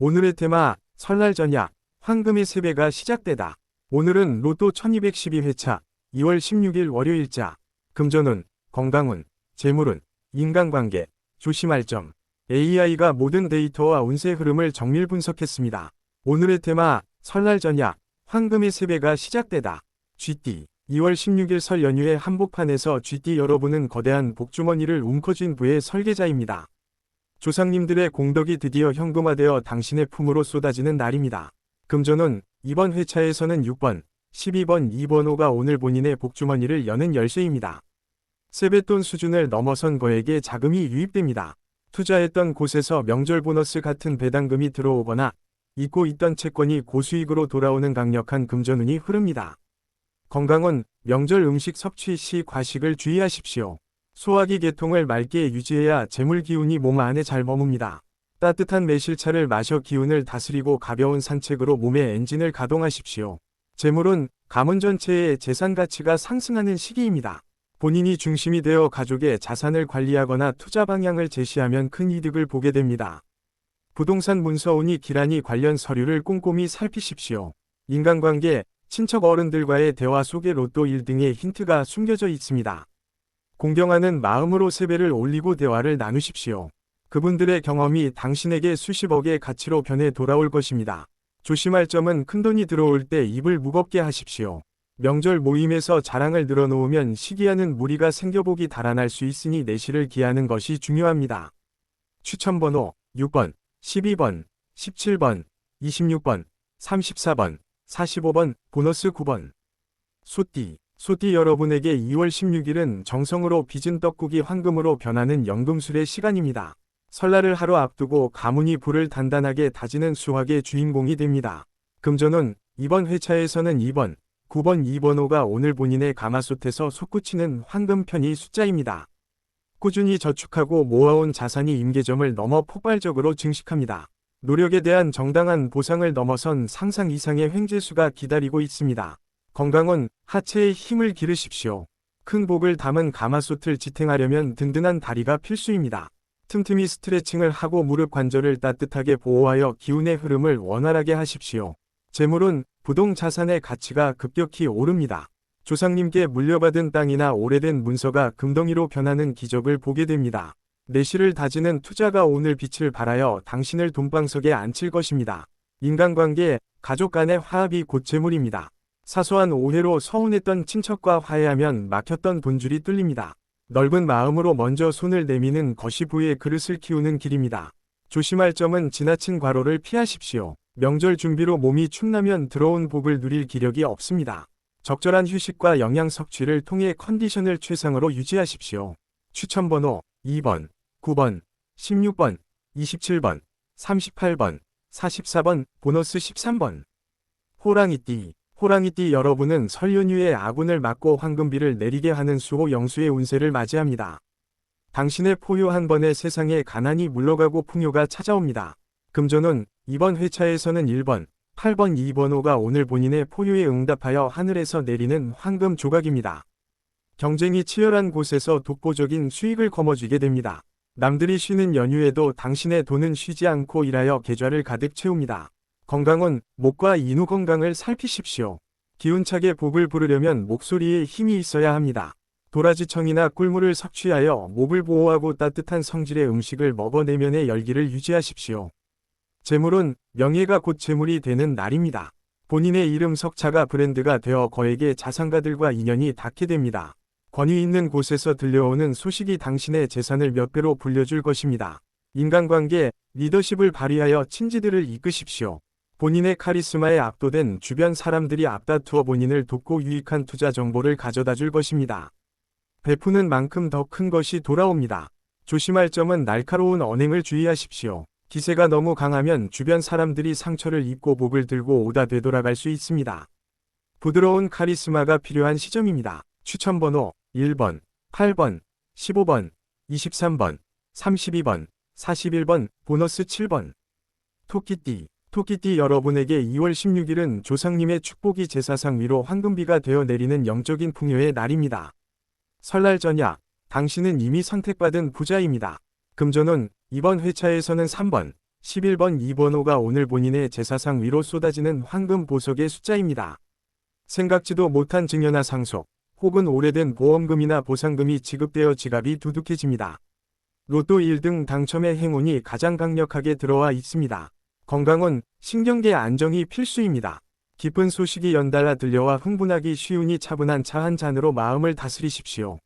오늘의 테마, 설날 전야, 황금의 세배가 시작되다. 오늘은 로또 1212회차, 2월 16일 월요일자. 금전운, 건강운, 재물운, 인간관계, 조심할 점. AI가 모든 데이터와 운세 흐름을 정밀 분석했습니다. 오늘의 테마, 설날 전야, 황금의 세배가 시작되다. 쥐띠. 2월 16일 설 연휴의 한복판에서 쥐띠 여러분은 거대한 복주머니를 움켜쥔 부의 설계자입니다. 조상님들의 공덕이 드디어 현금화되어 당신의 품으로 쏟아지는 날입니다. 금전운, 이번 회차에서는 6번, 12번, 2번호가 오늘 본인의 복주머니를 여는 열쇠입니다. 세뱃돈 수준을 넘어선 거액의 자금이 유입됩니다. 투자했던 곳에서 명절 보너스 같은 배당금이 들어오거나 잊고 있던 채권이 고수익으로 돌아오는 강력한 금전운이 흐릅니다. 건강은 명절 음식 섭취 시 과식을 주의하십시오. 소화기 계통을 맑게 유지해야 재물 기운이 몸 안에 잘 머뭅니다. 따뜻한 매실차를 마셔 기운을 다스리고 가벼운 산책으로 몸의 엔진을 가동하십시오. 재물은 가문 전체의 재산 가치가 상승하는 시기입니다. 본인이 중심이 되어 가족의 자산을 관리하거나 투자 방향을 제시하면 큰 이득을 보게 됩니다. 부동산 문서운이 기란이 관련 서류를 꼼꼼히 살피십시오. 인간관계, 친척 어른들과의 대화 속에 로또 1등의 힌트가 숨겨져 있습니다. 공경하는 마음으로 세배를 올리고 대화를 나누십시오. 그분들의 경험이 당신에게 수십억의 가치로 변해 돌아올 것입니다. 조심할 점은 큰돈이 들어올 때 입을 무겁게 하십시오. 명절 모임에서 자랑을 늘어놓으면 시기하는 무리가 생겨복이 달아날 수 있으니 내실을 기하는 것이 중요합니다. 추천번호 6번, 12번, 17번, 26번, 34번, 45번, 보너스 9번. 소띠 여러분에게 2월 16일은 정성으로 빚은 떡국이 황금으로 변하는 연금술의 시간입니다. 설날을 하루 앞두고 가문이 불을 단단하게 다지는 수확의 주인공이 됩니다. 금전운, 이번 회차에서는 2번, 9번, 2번호가 오늘 본인의 가마솥에서 솟구치는 황금편이 숫자입니다. 꾸준히 저축하고 모아온 자산이 임계점을 넘어 폭발적으로 증식합니다. 노력에 대한 정당한 보상을 넘어선 상상 이상의 횡재수가 기다리고 있습니다. 건강은 하체에 힘을 기르십시오. 큰 복을 담은 가마솥을 지탱하려면 든든한 다리가 필수입니다. 틈틈이 스트레칭을 하고 무릎 관절을 따뜻하게 보호하여 기운의 흐름을 원활하게 하십시오. 재물은 부동 자산의 가치가 급격히 오릅니다. 조상님께 물려받은 땅이나 오래된 문서가 금덩이로 변하는 기적을 보게 됩니다. 내실을 다지는 투자가 오늘 빛을 발하여 당신을 돈방석에 앉힐 것입니다. 인간관계, 가족 간의 화합이 곧 재물입니다. 사소한 오해로 서운했던 친척과 화해하면 막혔던 돈줄이 뚫립니다. 넓은 마음으로 먼저 손을 내미는 것이 부의 그릇을 키우는 길입니다. 조심할 점은 지나친 과로를 피하십시오. 명절 준비로 몸이 축나면 들어온 복을 누릴 기력이 없습니다. 적절한 휴식과 영양 섭취를 통해 컨디션을 최상으로 유지하십시오. 추천번호 2번, 9번, 16번, 27번, 38번, 44번, 보너스 13번. 호랑이띠 여러분은 설 연휴에 아군을 막고 황금비를 내리게 하는 수호 영수의 운세를 맞이합니다. 당신의 포효 한 번에 세상에 가난이 물러가고 풍요가 찾아옵니다. 금전운, 이번 회차에서는 1번, 8번, 2번호가 오늘 본인의 포효에 응답하여 하늘에서 내리는 황금 조각입니다. 경쟁이 치열한 곳에서 독보적인 수익을 거머쥐게 됩니다. 남들이 쉬는 연휴에도 당신의 돈은 쉬지 않고 일하여 계좌를 가득 채웁니다. 건강은 목과 인후 건강을 살피십시오. 기운차게 복을 부르려면 목소리에 힘이 있어야 합니다. 도라지청이나 꿀물을 섭취하여 목을 보호하고 따뜻한 성질의 음식을 먹어 내면의 열기를 유지하십시오. 재물은 명예가 곧 재물이 되는 날입니다. 본인의 이름 석자가 브랜드가 되어 거액의 자산가들과 인연이 닿게 됩니다. 권위 있는 곳에서 들려오는 소식이 당신의 재산을 몇 배로 불려줄 것입니다. 인간관계, 리더십을 발휘하여 친지들을 이끄십시오. 본인의 카리스마에 압도된 주변 사람들이 앞다투어 본인을 돕고 유익한 투자 정보를 가져다 줄 것입니다. 베푸는 만큼 더 큰 것이 돌아옵니다. 조심할 점은 날카로운 언행을 주의하십시오. 기세가 너무 강하면 주변 사람들이 상처를 입고 복을 들고 오다 되돌아갈 수 있습니다. 부드러운 카리스마가 필요한 시점입니다. 추천번호 1번, 8번, 15번, 23번, 32번, 41번, 보너스 7번. 토끼띠 여러분에게 2월 16일은 조상님의 축복이 제사상 위로 황금비가 되어 내리는 영적인 풍요의 날입니다. 설날 전야, 당신은 이미 선택받은 부자입니다. 금전운, 이번 회차에서는 3번, 11번, 2번호가 오늘 본인의 제사상 위로 쏟아지는 황금 보석의 숫자입니다. 생각지도 못한 증여나 상속, 혹은 오래된 보험금이나 보상금이 지급되어 지갑이 두둑해집니다. 로또 1등 당첨의 행운이 가장 강력하게 들어와 있습니다. 건강은 신경계 안정이 필수입니다. 기쁜 소식이 연달아 들려와 흥분하기 쉬우니 차분한 차 한 잔으로 마음을 다스리십시오.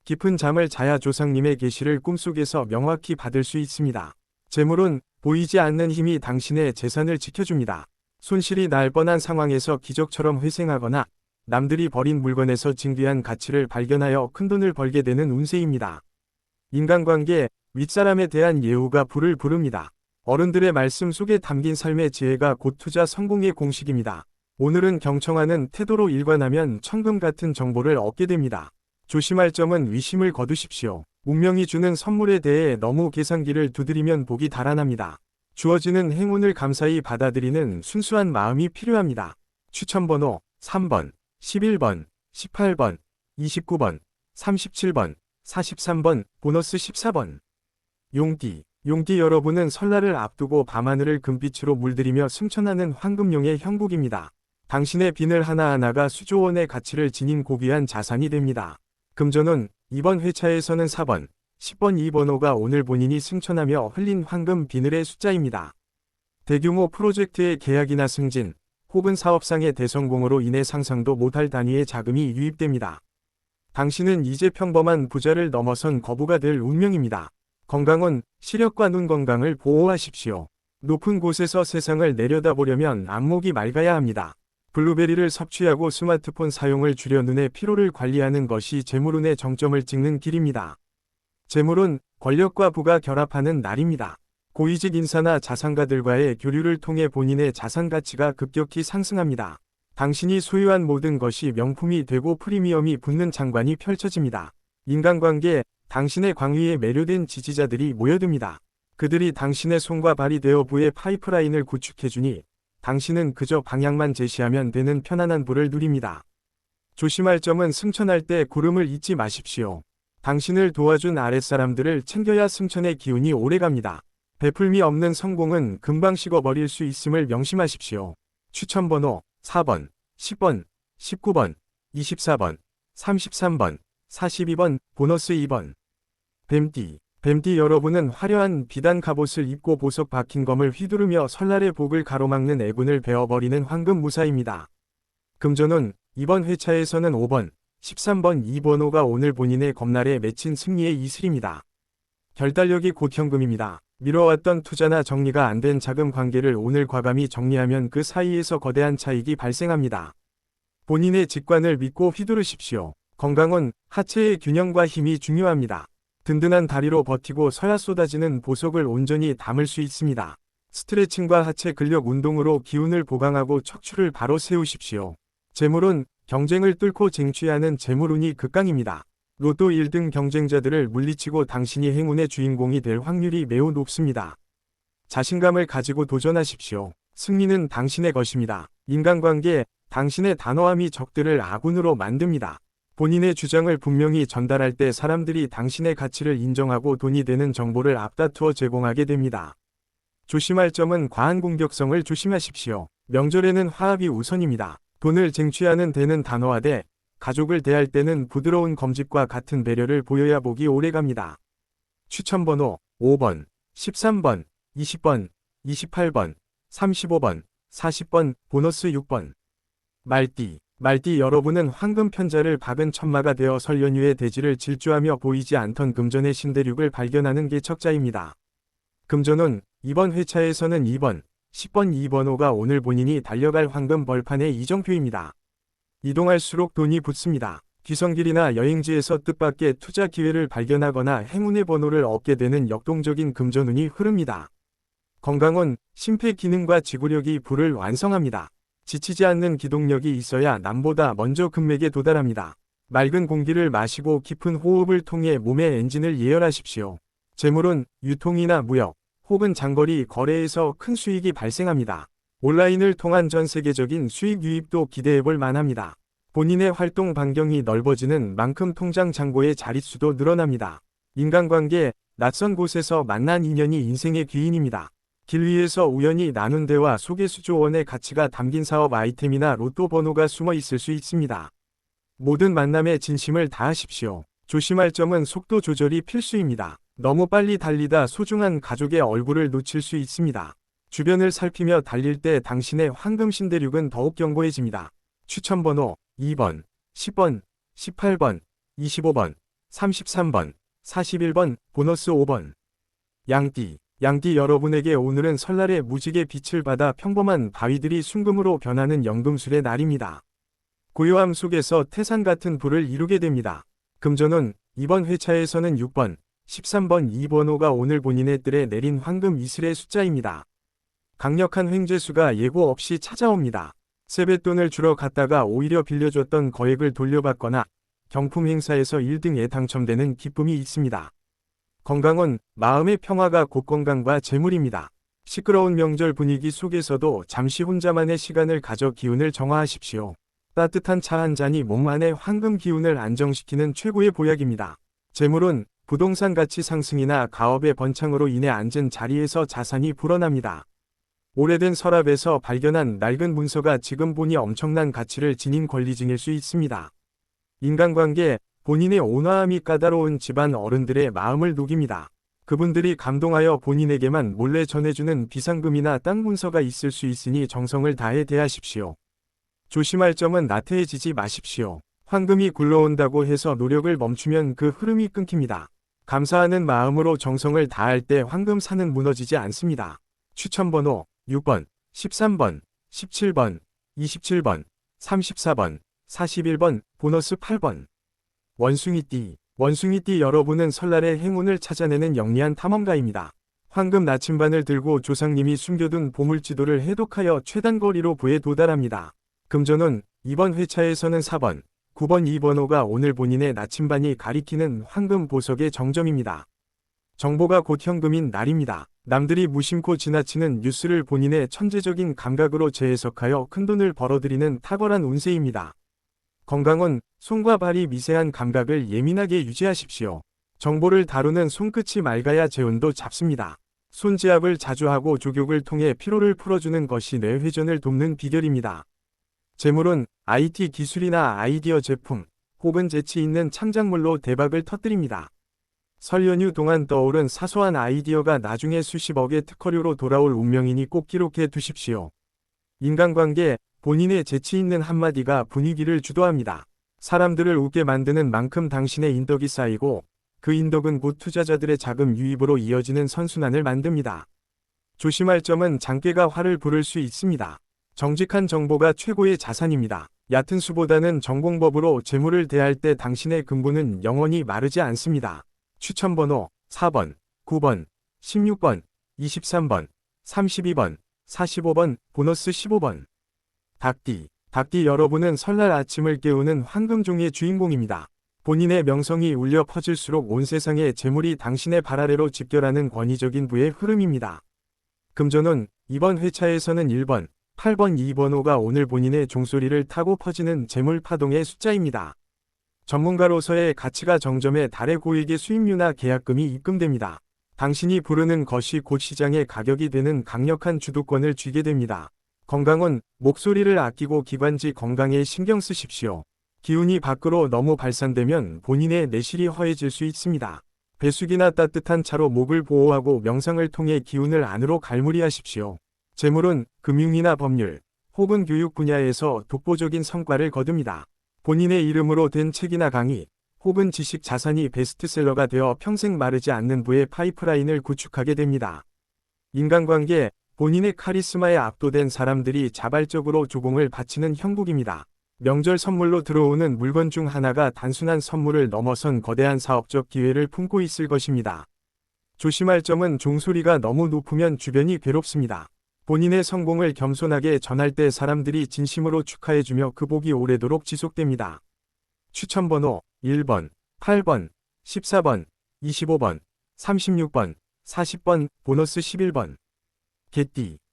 깊은 잠을 자야 조상님의 계시를 꿈속에서 명확히 받을 수 있습니다. 재물은 보이지 않는 힘이 당신의 재산을 지켜줍니다. 손실이 날 뻔한 상황에서 기적처럼 회생하거나 남들이 버린 물건에서 진귀한 가치를 발견하여 큰돈을 벌게 되는 운세입니다. 인간관계, 윗사람에 대한 예우가 불을 부릅니다. 어른들의 말씀 속에 담긴 삶의 지혜가 곧 투자 성공의 공식입니다. 오늘은 경청하는 태도로 일관하면 천금 같은 정보를 얻게 됩니다. 조심할 점은 위심을 거두십시오. 운명이 주는 선물에 대해 너무 계산기를 두드리면 복이 달아납니다. 주어지는 행운을 감사히 받아들이는 순수한 마음이 필요합니다. 추천번호 3번, 11번, 18번, 29번, 37번, 43번, 보너스 14번. 용띠 여러분은 설날을 앞두고 밤하늘을 금빛으로 물들이며 승천하는 황금용의 형국입니다. 당신의 비늘 하나하나가 수조원의 가치를 지닌 고귀한 자산이 됩니다. 금전운, 이번 회차에서는 4번, 10번, 2번호가 오늘 본인이 승천하며 흘린 황금 비늘의 숫자입니다. 대규모 프로젝트의 계약이나 승진, 혹은 사업상의 대성공으로 인해 상상도 못할 단위의 자금이 유입됩니다. 당신은 이제 평범한 부자를 넘어선 거부가 될 운명입니다. 건강은 시력과 눈 건강을 보호하십시오. 높은 곳에서 세상을 내려다보려면 안목이 맑아야 합니다. 블루베리를 섭취하고 스마트폰 사용을 줄여 눈의 피로를 관리하는 것이 재물운의 정점을 찍는 길입니다. 재물은 권력과 부가 결합하는 날입니다. 고위직 인사나 자산가들과의 교류를 통해 본인의 자산 가치가 급격히 상승합니다. 당신이 소유한 모든 것이 명품이 되고 프리미엄이 붙는 장관이 펼쳐집니다. 인간관계, 당신의 광위에 매료된 지지자들이 모여듭니다. 그들이 당신의 손과 발이 되어 부의 파이프라인을 구축해주니 당신은 그저 방향만 제시하면 되는 편안한 부를 누립니다. 조심할 점은 승천할 때 구름을 잊지 마십시오. 당신을 도와준 아랫사람들을 챙겨야 승천의 기운이 오래갑니다. 베풀미 없는 성공은 금방 식어버릴 수 있음을 명심하십시오. 추천번호 4번, 10번, 19번, 24번, 33번, 42번, 보너스 2번. 뱀띠 여러분은 화려한 비단 갑옷을 입고 보석 박힌 검을 휘두르며 설날의 복을 가로막는 애군을 베어버리는 황금 무사입니다. 금전운, 이번 회차에서는 5번, 13번, 2번호가 오늘 본인의 검날에 맺힌 승리의 이슬입니다. 결달력이 곧 현금입니다. 미뤄왔던 투자나 정리가 안 된 자금 관계를 오늘 과감히 정리하면 그 사이에서 거대한 차익이 발생합니다. 본인의 직관을 믿고 휘두르십시오. 건강은 하체의 균형과 힘이 중요합니다. 든든한 다리로 버티고 서야 쏟아지는 보석을 온전히 담을 수 있습니다. 스트레칭과 하체 근력 운동으로 기운을 보강하고 척추를 바로 세우십시오. 재물은 경쟁을 뚫고 쟁취하는 재물운이 극강입니다. 로또 1등 경쟁자들을 물리치고 당신이 행운의 주인공이 될 확률이 매우 높습니다. 자신감을 가지고 도전하십시오. 승리는 당신의 것입니다. 인간관계, 당신의 단호함이 적들을 아군으로 만듭니다. 본인의 주장을 분명히 전달할 때 사람들이 당신의 가치를 인정하고 돈이 되는 정보를 앞다투어 제공하게 됩니다. 조심할 점은 과한 공격성을 조심하십시오. 명절에는 화합이 우선입니다. 돈을 쟁취하는 데는 단호하되 가족을 대할 때는 부드러운 검집과 같은 배려를 보여야 복이 오래갑니다. 추천번호 5번, 13번, 20번, 28번, 35번, 40번, 보너스 6번. 말띠 여러분은 황금 편자를 박은 천마가 되어 설 연휴의 대지를 질주하며 보이지 않던 금전의 신대륙을 발견하는 게 척자입니다. 금전운, 이번 회차에서는 2번, 10번, 2번호가 오늘 본인이 달려갈 황금 벌판의 이정표입니다. 이동할수록 돈이 붙습니다. 귀성길이나 여행지에서 뜻밖의 투자 기회를 발견하거나 행운의 번호를 얻게 되는 역동적인 금전운이 흐릅니다. 건강은 심폐 기능과 지구력이 불을 완성합니다. 지치지 않는 기동력이 있어야 남보다 먼저 금맥에 도달합니다. 맑은 공기를 마시고 깊은 호흡을 통해 몸의 엔진을 예열하십시오. 재물은 유통이나 무역, 혹은 장거리 거래에서 큰 수익이 발생합니다. 온라인을 통한 전 세계적인 수익 유입도 기대해볼 만합니다. 본인의 활동 반경이 넓어지는 만큼 통장 잔고의 자릿수도 늘어납니다. 인간관계, 낯선 곳에서 만난 인연이 인생의 귀인입니다. 길 위에서 우연히 나눈 대화 속에 수조 원의 가치가 담긴 사업 아이템이나 로또 번호가 숨어 있을 수 있습니다. 모든 만남에 진심을 다하십시오. 조심할 점은 속도 조절이 필수입니다. 너무 빨리 달리다 소중한 가족의 얼굴을 놓칠 수 있습니다. 주변을 살피며 달릴 때 당신의 황금 신대륙은 더욱 견고해집니다. 추천 번호 2번, 10번, 18번, 25번, 33번, 41번, 보너스 5번. 양띠 여러분에게 오늘은 설날의 무지개 빛을 받아 평범한 바위들이 순금으로 변하는 연금술의 날입니다. 고요함 속에서 태산 같은 불을 이루게 됩니다. 금전운 이번 회차에서는 6번, 13번 이 번호가 오늘 본인의 뜰에 내린 황금 이슬의 숫자입니다. 강력한 횡재수가 예고 없이 찾아옵니다. 세뱃돈을 주러 갔다가 오히려 빌려줬던 거액을 돌려받거나 경품 행사에서 1등에 당첨되는 기쁨이 있습니다. 건강은 마음의 평화가 곧 건강과 재물입니다. 시끄러운 명절 분위기 속에서도 잠시 혼자만의 시간을 가져 기운을 정화하십시오. 따뜻한 차 한 잔이 몸 안의 황금 기운을 안정시키는 최고의 보약입니다. 재물은 부동산 가치 상승이나 가업의 번창으로 인해 앉은 자리에서 자산이 불어납니다. 오래된 서랍에서 발견한 낡은 문서가 지금 보니 엄청난 가치를 지닌 권리증일 수 있습니다. 인간관계, 본인의 온화함이 까다로운 집안 어른들의 마음을 녹입니다. 그분들이 감동하여 본인에게만 몰래 전해주는 비상금이나 땅 문서가 있을 수 있으니 정성을 다해 대하십시오. 조심할 점은 나태해지지 마십시오. 황금이 굴러온다고 해서 노력을 멈추면 그 흐름이 끊깁니다. 감사하는 마음으로 정성을 다할 때 황금산은 무너지지 않습니다. 추천 번호 6번, 13번, 17번, 27번, 34번, 41번, 보너스 8번. 원숭이띠 여러분은 설날의 행운을 찾아내는 영리한 탐험가입니다. 황금 나침반을 들고 조상님이 숨겨둔 보물지도를 해독하여 최단거리로 부에 도달합니다. 금전운 이번 회차에서는 4번, 9번 이 번호가 오늘 본인의 나침반이 가리키는 황금 보석의 정점입니다. 정보가 곧 현금인 날입니다. 남들이 무심코 지나치는 뉴스를 본인의 천재적인 감각으로 재해석하여 큰돈을 벌어들이는 탁월한 운세입니다. 건강은 손과 발이 미세한 감각을 예민하게 유지하십시오. 정보를 다루는 손끝이 맑아야 재운도 잡습니다. 손지압을 자주 하고 족욕을 통해 피로를 풀어주는 것이 뇌 회전을 돕는 비결입니다. 재물은 IT 기술이나 아이디어 제품 혹은 재치 있는 창작물로 대박을 터뜨립니다. 설 연휴 동안 떠오른 사소한 아이디어가 나중에 수십억의 특허료로 돌아올 운명이니 꼭 기록해 두십시오. 인간관계, 본인의 재치 있는 한마디가 분위기를 주도합니다. 사람들을 웃게 만드는 만큼 당신의 인덕이 쌓이고 그 인덕은 곧 투자자들의 자금 유입으로 이어지는 선순환을 만듭니다. 조심할 점은 장깨가 화를 부를 수 있습니다. 정직한 정보가 최고의 자산입니다. 얕은 수보다는 전공법으로 재물을 대할 때 당신의 근본은 영원히 마르지 않습니다. 추천 번호 4번, 9번, 16번, 23번, 32번, 45번, 보너스 15번. 닭띠 여러분은 설날 아침을 깨우는 황금종의 주인공입니다. 본인의 명성이 울려 퍼질수록 온 세상의 재물이 당신의 발 아래로 집결하는 권위적인 부의 흐름입니다. 금전운 이번 회차에서는 1번, 8번 이 번호가 오늘 본인의 종소리를 타고 퍼지는 재물 파동의 숫자입니다. 전문가로서의 가치가 정점에 달해 고액의 수임료나 계약금이 입금됩니다. 당신이 부르는 것이 곧 시장의 가격이 되는 강력한 주도권을 쥐게 됩니다. 건강은 목소리를 아끼고 기관지 건강에 신경 쓰십시오. 기운이 밖으로 너무 발산되면 본인의 내실이 허해질 수 있습니다. 배수기나 따뜻한 차로 목을 보호하고 명상을 통해 기운을 안으로 갈무리하십시오. 재물은 금융이나 법률 혹은 교육 분야에서 독보적인 성과를 거둡니다. 본인의 이름으로 된 책이나 강의 혹은 지식 자산이 베스트셀러가 되어 평생 마르지 않는 부의 파이프라인을 구축하게 됩니다. 인간관계, 본인의 카리스마에 압도된 사람들이 자발적으로 조공을 바치는 형국입니다. 명절 선물로 들어오는 물건 중 하나가 단순한 선물을 넘어선 거대한 사업적 기회를 품고 있을 것입니다. 조심할 점은 종소리가 너무 높으면 주변이 괴롭습니다. 본인의 성공을 겸손하게 전할 때 사람들이 진심으로 축하해주며 그 복이 오래도록 지속됩니다. 추천 번호 1번, 8번, 14번, 25번, 36번, 40번, 보너스 11번.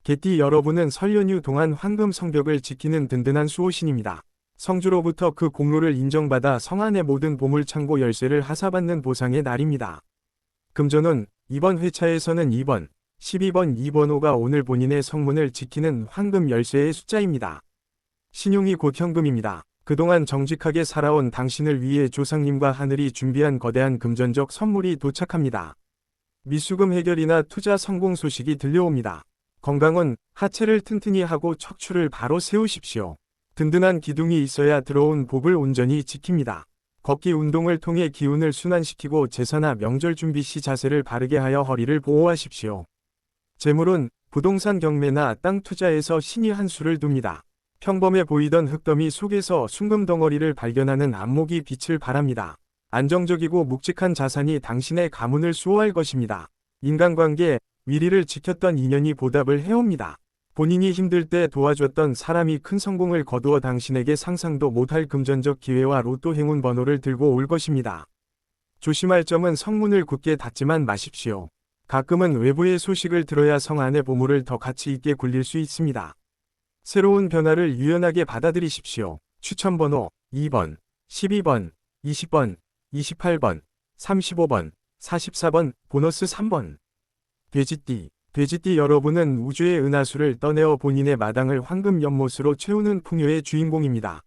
개띠 여러분은 설 연휴 동안 황금 성벽을 지키는 든든한 수호신입니다. 성주로부터 그 공로를 인정받아 성 안의 모든 보물창고 열쇠를 하사받는 보상의 날입니다. 금전운 이번 회차에서는 2번, 12번, 2번호가 오늘 본인의 성문을 지키는 황금 열쇠의 숫자입니다. 신용이 곧 현금입니다. 그동안 정직하게 살아온 당신을 위해 조상님과 하늘이 준비한 거대한 금전적 선물이 도착합니다. 미수금 해결이나 투자 성공 소식이 들려옵니다. 건강은 하체를 튼튼히 하고 척추를 바로 세우십시오. 든든한 기둥이 있어야 들어온 복을 온전히 지킵니다. 걷기 운동을 통해 기운을 순환시키고 제사나 명절 준비 시 자세를 바르게 하여 허리를 보호하십시오. 재물은 부동산 경매나 땅 투자에서 신이 한 수를 둡니다. 평범해 보이던 흙더미 속에서 순금 덩어리를 발견하는 안목이 빛을 발합니다. 안정적이고 묵직한 자산이 당신의 가문을 수호할 것입니다. 인간관계, 위리를 지켰던 인연이 보답을 해옵니다. 본인이 힘들 때 도와줬던 사람이 큰 성공을 거두어 당신에게 상상도 못할 금전적 기회와 로또 행운 번호를 들고 올 것입니다. 조심할 점은 성문을 굳게 닫지만 마십시오. 가끔은 외부의 소식을 들어야 성 안의 보물을 더 가치 있게 굴릴 수 있습니다. 새로운 변화를 유연하게 받아들이십시오. 추천번호 2번, 12번, 20번, 28번, 35번, 44번, 보너스 3번. 돼지띠 여러분은 우주의 은하수를 떠내어 본인의 마당을 황금 연못으로 채우는 풍요의 주인공입니다.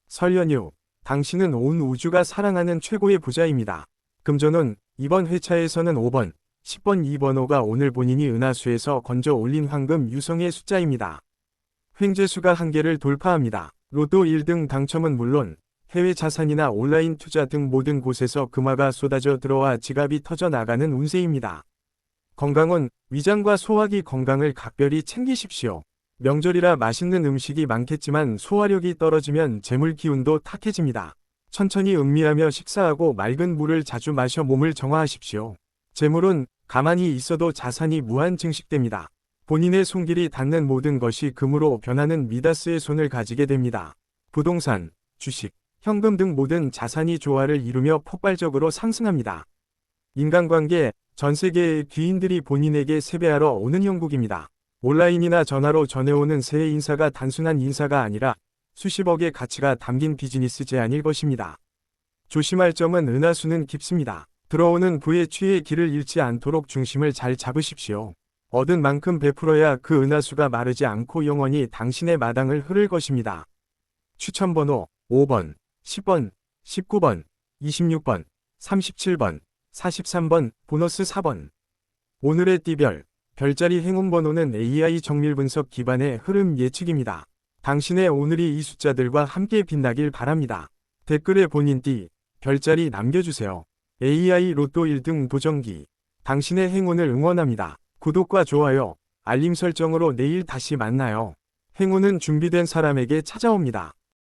설 연휴, 당신은 온 우주가 사랑하는 최고의 부자입니다. 금전운, 이번 회차에서는 5번, 10번, 2번호가 오늘 본인이 은하수에서 건져 올린 황금 유성의 숫자입니다. 횡재수가 한계를 돌파합니다. 로또 1등 당첨은 물론 해외 자산이나 온라인 투자 등 모든 곳에서 금화가 쏟아져 들어와 지갑이 터져 나가는 운세입니다. 건강은 위장과 소화기 건강을 각별히 챙기십시오. 명절이라 맛있는 음식이 많겠지만 소화력이 떨어지면 재물 기운도 탁해집니다. 천천히 음미하며 식사하고 맑은 물을 자주 마셔 몸을 정화하십시오. 재물은 가만히 있어도 자산이 무한 증식됩니다. 본인의 손길이 닿는 모든 것이 금으로 변하는 미다스의 손을 가지게 됩니다. 부동산, 주식, 현금 등 모든 자산이 조화를 이루며 폭발적으로 상승합니다. 인간관계, 전 세계의 귀인들이 본인에게 세배하러 오는 형국입니다. 온라인이나 전화로 전해오는 새해 인사가 단순한 인사가 아니라 수십억의 가치가 담긴 비즈니스 제안일 것입니다. 조심할 점은 은하수는 깊습니다. 들어오는 부의 취의 길을 잃지 않도록 중심을 잘 잡으십시오. 얻은 만큼 베풀어야 그 은하수가 마르지 않고 영원히 당신의 마당을 흐를 것입니다. 추천번호 5번, 10번, 19번, 26번, 37번, 43번, 보너스 4번. 오늘의 띠별, 별자리 행운번호는 AI 정밀분석 기반의 흐름 예측입니다. 당신의 오늘이 이 숫자들과 함께 빛나길 바랍니다. 댓글에 본인 띠, 별자리 남겨주세요. AI 로또 1등 도전기. 당신의 행운을 응원합니다. 구독과 좋아요, 알림 설정으로 내일 다시 만나요. 행운은 준비된 사람에게 찾아옵니다.